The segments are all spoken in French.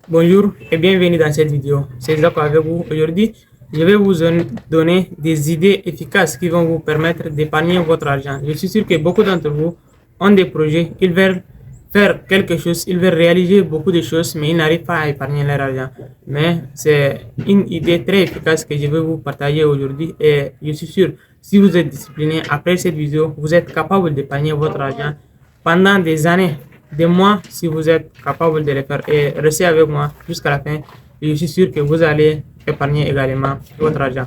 Bonjour et bienvenue dans cette vidéo. C'est Zako avec vous. Aujourd'hui, je vais vous donner des idées efficaces qui vont vous permettre d'épargner votre argent. Je suis sûr que beaucoup d'entre vous ont des projets, ils veulent faire quelque chose, ils veulent réaliser beaucoup de choses, mais ils n'arrivent pas à épargner leur argent. Mais c'est une idée très efficace que je vais vous partager aujourd'hui et je suis sûr, si vous êtes discipliné, après cette vidéo, vous êtes capable d'épargner votre argent pendant des années, des mois, si vous êtes capable de le faire et restez avec moi jusqu'à la fin. Et je suis sûr que vous allez épargner également votre argent.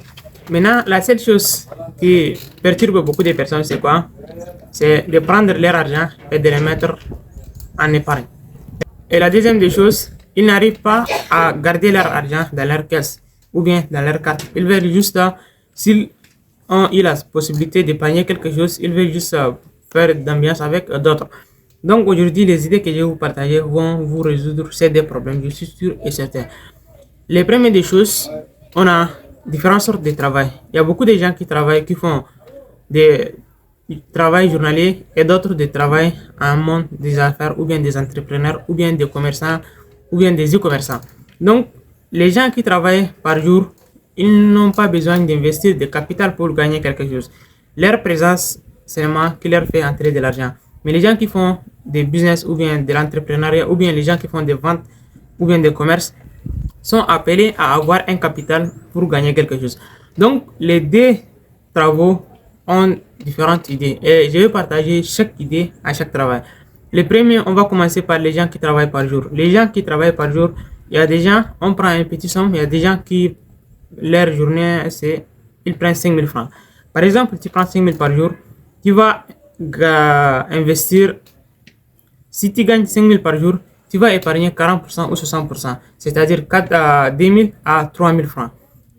Maintenant, la seule chose qui perturbe beaucoup de personnes, c'est quoi? C'est de prendre leur argent et de le mettre en épargne. Et la deuxième des choses, ils n'arrivent pas à garder leur argent dans leur caisse ou bien dans leur carte. Ils veulent juste, s'ils ont eu la possibilité d'épargner quelque chose, ils veulent juste faire d'ambiance avec d'autres. Donc aujourd'hui, les idées que je vais vous partager vont vous résoudre ces deux problèmes, je suis sûr et certain. Les premières des choses, on a différentes sortes de travail. Il y a beaucoup de gens qui travaillent, qui font des travail journalier et d'autres de travail en monde des affaires ou bien des entrepreneurs ou bien des commerçants ou bien des e-commerçants. Donc, les gens qui travaillent par jour, ils n'ont pas besoin d'investir de capital pour gagner quelque chose. Leur présence, c'est seulement qui leur fait entrer de l'argent. Mais les gens qui font des business ou bien de l'entrepreneuriat ou bien les gens qui font des ventes ou bien des commerces sont appelés à avoir un capital pour gagner quelque chose. Donc, les deux travaux ont différentes idées et je vais partager chaque idée à chaque travail. Le premier, on va commencer par les gens qui travaillent par jour. Les gens qui travaillent par jour, il y a des gens, on prend un petit somme, il y a des gens qui, leur journée, c'est, ils prennent 5 000 francs. Par exemple, tu prends 5 000 par jour, tu vas investir, si tu gagnes 5 000 par jour, tu vas épargner 40% ou 60%, c'est-à-dire 2 000 à 3 000 francs.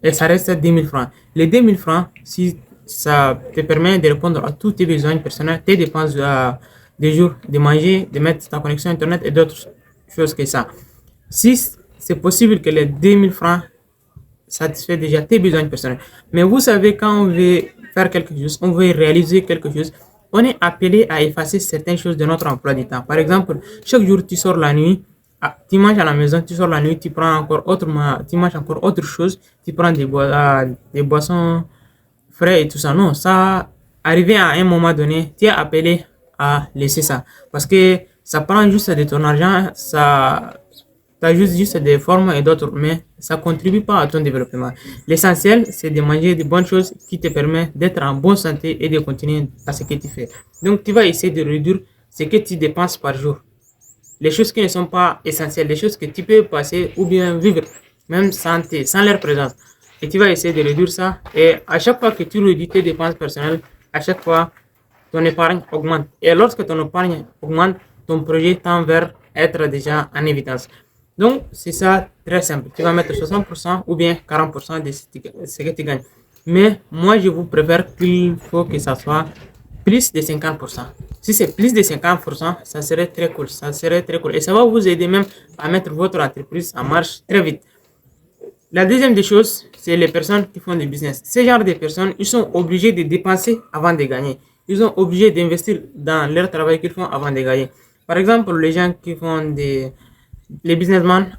Et ça reste 10 000 francs. Les 2 000 francs, si ça te permet de répondre à tous tes besoins personnels, tes dépenses de jour, de manger, de mettre ta connexion internet et d'autres choses que ça. Si c'est possible que les 2 000 francs satisfait déjà tes besoins personnels. Mais vous savez, quand on veut faire quelque chose, on veut réaliser quelque chose, on est appelé à effacer certaines choses de notre emploi du temps. Par exemple, chaque jour tu sors la nuit, tu manges à la maison, tu sors la nuit, tu prends encore autrement, tu manges encore autre chose, tu prends des boissons frais et tout ça. Non, ça, arrivé à un moment donné, tu es appelé à laisser ça. Parce que ça prend juste de ton argent, ça t'ajoute juste des formes et d'autres, mais ça contribue pas à ton développement. L'essentiel, c'est de manger de bonnes choses qui te permettent d'être en bonne santé et de continuer à ce que tu fais. Donc, tu vas essayer de réduire ce que tu dépenses par jour. Les choses qui ne sont pas essentielles, les choses que tu peux passer ou bien vivre, même sans leur présence. Et tu vas essayer de réduire ça. Et à chaque fois que tu réduis tes dépenses personnelles, à chaque fois, ton épargne augmente. Et lorsque ton épargne augmente, ton projet tend vers être déjà en évidence. Donc, c'est ça, très simple. Tu vas mettre 60% ou bien 40% de ce que tu gagnes. Mais moi, je vous préfère qu'il faut que ça soit plus de 50%. Si c'est plus de 50%, ça serait très cool. Ça serait très cool. Et ça va vous aider même à mettre votre entreprise en marche très vite. La deuxième des choses, c'est les personnes qui font du business. Ce genre de personnes, ils sont obligés de dépenser avant de gagner. Ils sont obligés d'investir dans leur travail qu'ils font avant de gagner. Par exemple, les gens qui font les businessmen,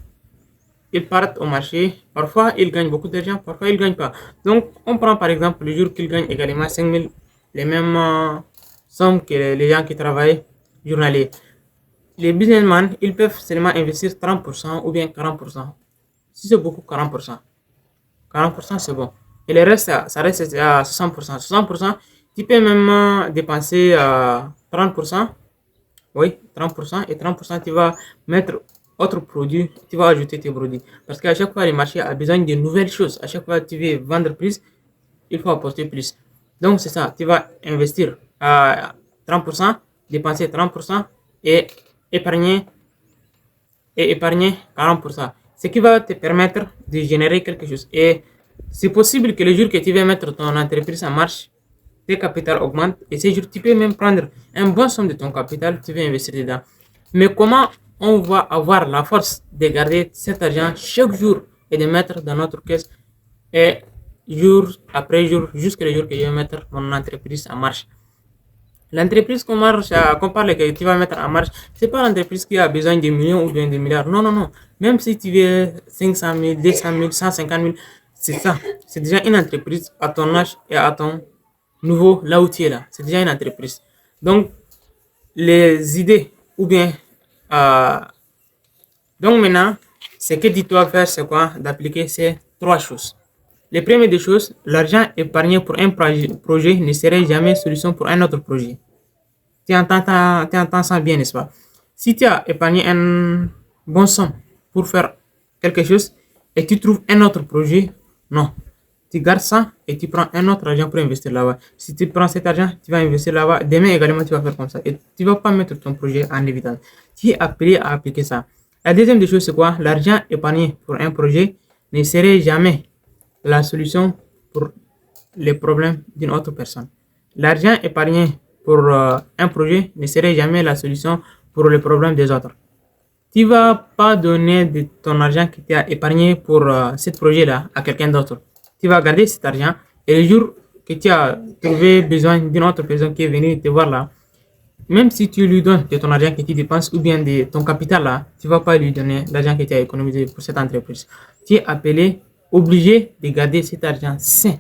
ils partent au marché. Parfois, ils gagnent beaucoup d'argent, parfois, ils ne gagnent pas. Donc, on prend par exemple le jour qu'ils gagnent également 5 000, les mêmes sommes que les gens qui travaillent journalier. Les businessmen, ils peuvent seulement investir 30% ou bien 40%. Si c'est beaucoup, 40%. 40% c'est bon. Et le reste, ça reste à 60%. 60%, tu peux même dépenser 30%. Oui, 30%. Et 30%, tu vas mettre autre produit, tu vas ajouter tes produits. Parce qu'à chaque fois, le marché a besoin de nouvelles choses. À chaque fois, tu veux vendre plus, il faut apporter plus. Donc, c'est ça. Tu vas investir à 30%, dépenser 30% et épargner, et épargner 40%. Ce qui va te permettre de générer quelque chose. Et c'est possible que le jour que tu vas mettre ton entreprise en marche, tes capitaux augmentent. Et ce jour, tu peux même prendre un bon somme de ton capital, tu veux investir dedans. Mais comment on va avoir la force de garder cet argent chaque jour et de mettre dans notre caisse et jour après jour, jusqu'à le jour que je vais mettre mon entreprise en marche? L'entreprise qu'on parle que tu vas mettre en marche, c'est pas l'entreprise qui a besoin de millions ou bien de milliards. Non, non, non. Même si tu veux 500 000, 200 000, 150 000, c'est ça. C'est déjà une entreprise à ton âge et à ton nouveau, là où tu es là. C'est déjà une entreprise. Donc, les idées ou bien euh, donc maintenant, ce que tu dois faire, c'est quoi? D'appliquer ces trois choses. Les premières des choses, l'argent épargné pour un projet ne serait jamais solution pour un autre projet. Tu entends ça bien, n'est-ce pas? Si tu as épargné un bon somme pour faire quelque chose et tu trouves un autre projet, non. Tu gardes ça et tu prends un autre argent pour investir là-bas. Si tu prends cet argent, tu vas investir là-bas. Demain également, tu vas faire comme ça. Et tu ne vas pas mettre ton projet en évidence. Tu es appelé à appliquer ça. La deuxième des choses, c'est quoi? L'argent épargné pour un projet ne serait jamais la solution pour les problèmes d'une autre personne. L'argent épargné pour un projet ne serait jamais la solution pour les problèmes des autres. Tu ne vas pas donner de ton argent que tu as épargné pour ce projet-là à quelqu'un d'autre. Tu vas garder cet argent et le jour que tu as trouvé besoin d'une autre personne qui est venue te voir là, même si tu lui donnes de ton argent que tu dépenses ou bien de ton capital là, tu ne vas pas lui donner l'argent que tu as économisé pour cette entreprise. Tu es appelé, obligé de garder cet argent sain.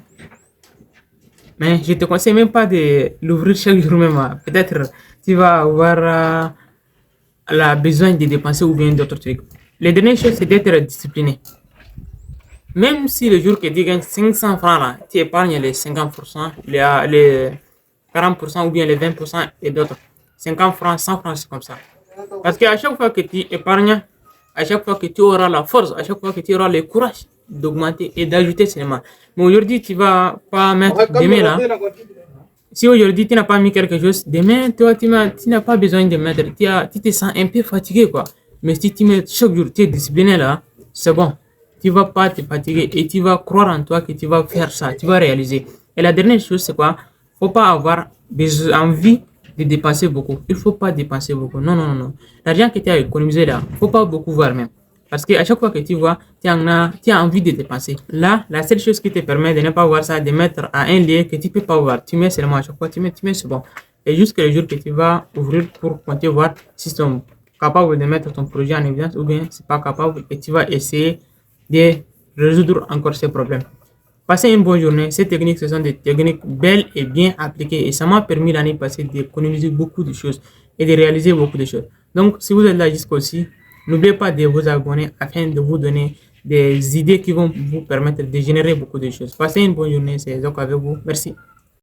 Mais je ne te conseille même pas de l'ouvrir chaque jour même. Peut-être tu vas avoir la besoin de dépenser ou bien d'autres trucs. Les dernières choses, c'est d'être discipliné. Même si le jour que tu gagnes 500 francs là, tu épargnes les 50%, les 40% ou bien les 20% et d'autres. 50 francs, 100 francs, c'est comme ça. Parce qu'à chaque fois que tu épargnes, à chaque fois que tu auras la force, à chaque fois que tu auras le courage d'augmenter et d'ajouter seulement. Mais aujourd'hui, tu vas pas mettre demain là. Si aujourd'hui tu n'as pas mis quelque chose, demain toi tu n'as pas besoin de mettre. Tu te sens un peu fatigué quoi. Mais si tu mets chaque jour, tu es discipliné là, c'est bon. Tu vas pas te fatiguer et tu vas croire en toi que tu vas faire ça, tu vas réaliser. Et la dernière chose c'est quoi? Faut pas avoir envie de dépenser beaucoup. Il faut pas dépenser beaucoup. Non, non, non, non. L'argent que tu as économisé là, faut pas beaucoup voir même. Parce qu'à chaque fois que tu vois, tu as envie de dépenser. Là, la seule chose qui te permet de ne pas voir ça, de mettre à un lieu que tu peux pas voir. Tu mets seulement à chaque fois, tu mets, c'est bon. Et jusqu'à le jour que tu vas ouvrir pour compter voir si tu es capable de mettre ton projet en évidence ou bien c'est pas capable et tu vas essayer de résoudre encore ces problèmes. Passez une bonne journée. Ces techniques, ce sont des techniques belles et bien appliquées. Et ça m'a permis l'année passée d'économiser beaucoup de choses et de réaliser beaucoup de choses. Donc, si vous êtes là jusqu'au-ci, n'oubliez pas de vous abonner afin de vous donner des idées qui vont vous permettre de générer beaucoup de choses. Passez une bonne journée. C'est Zoko avec vous. Merci.